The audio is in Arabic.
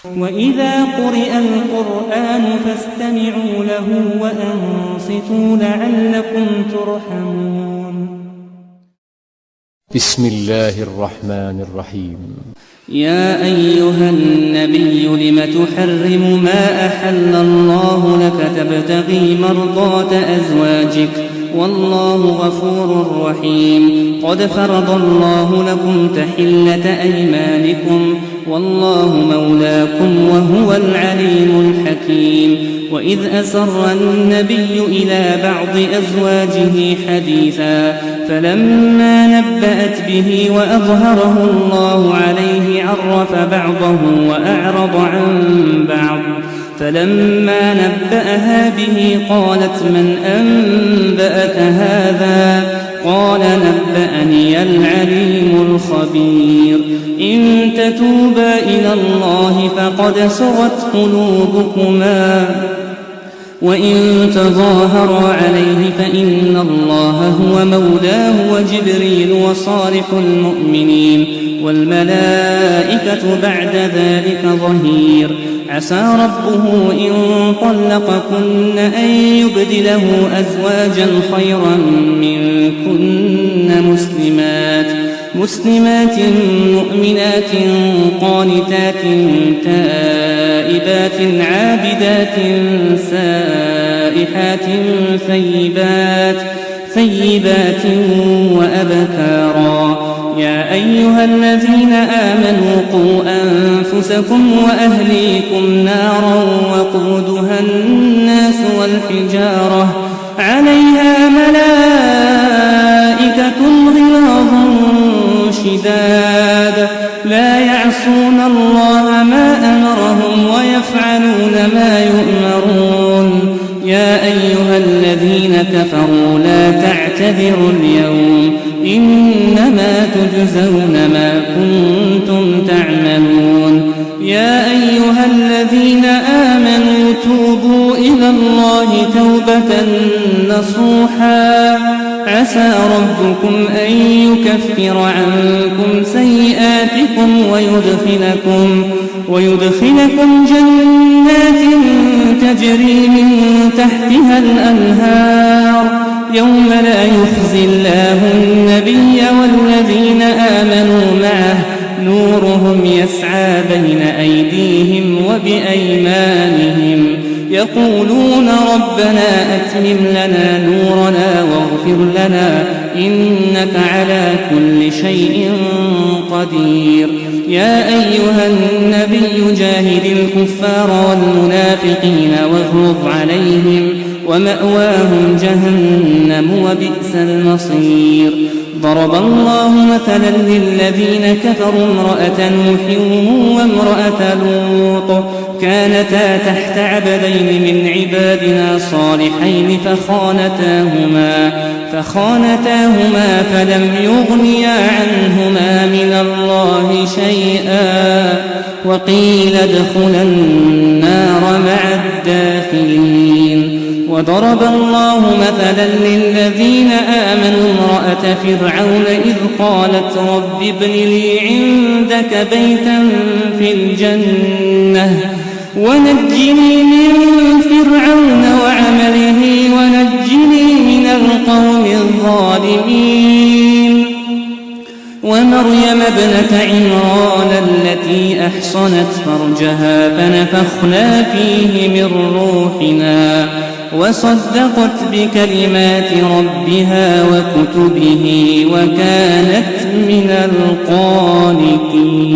وإذا قرئ القرآن فاستمعوا له وأنصتوا لعلكم ترحمون. بسم الله الرحمن الرحيم. يا أيها النبي لم تحرم ما أحل الله لك تبتغي مرضات أزواجك والله غفور رحيم. قد فرض الله لكم تحلة أيمانكم والله مولاكم وهو العليم الحكيم. وإذ أسر النبي إلى بعض أزواجه حديثا فلما نبأت به وأظهره الله عليه عرف بعضه وأعرض عن بعض. فلما نبأها به قالت من أنبأك هذا؟ قال نبأني العليم الخبير. إن تتوبا إلى الله فقد صغت قلوبكما وإن تظاهرا عليه فإن الله هو مولاه وجبريل وصالح المؤمنين والملائكة بعد ذلك ظهير. عسى ربه إن طلقكن أن يبدله أزواجا خيرا منكن مسلمات مؤمنات قانتات تائبات عابدات سائحات ثيبات وأبكارا. يا أيها الذين آمنوا قوا أنفسكم وأهليكم نارا وقودها الناس والحجارة عليها ملائكة غلاظ شداد لا يعصون الله ما أمرهم ويفعلون ما يؤمرون. يا أيها الذين كفروا لا تعتذروا اليوم إنما تجزون ما كنتم تعملون. يا أيها الذين آمنوا توبوا إلى الله توبة نصوحا عسى ربكم أن يكفر عنكم سيئاتكم ويدخلكم جنات تجري من تحتها الأنهار يوم لا يخزي الله النبي والذين آمنوا معه نورهم يسعى بين أيديهم وبأيمانهم يقولون ربنا أتمم لنا نورنا واغفر لنا إنك على كل شيء قدير. يا أيها النبي جاهد الكفار والمنافقين واغلظ عليهم ومأواهم جهنم وبئس المصير. ضرب الله مثلا للذين كفروا امرأة نوح وامرأة لوط كانتا تحت عبدين من عبادنا صالحين فخانتاهما فلم يغنيا عنهما من الله شيئا وقيل ادخلا النار مع الداخلين. وضرب الله مثلا للذين آمنوا امرأة فرعون إذ قالت رب ابن لي عندك بيتا في الجنة ونجني من فرعون وعمله ونجني من القوم الظالمين. ومريم ابنة عمران التي أحصنت فرجها فنفخنا فيه من روحنا وصدقت بكلمات ربها وكتبه وكانت من القانتين.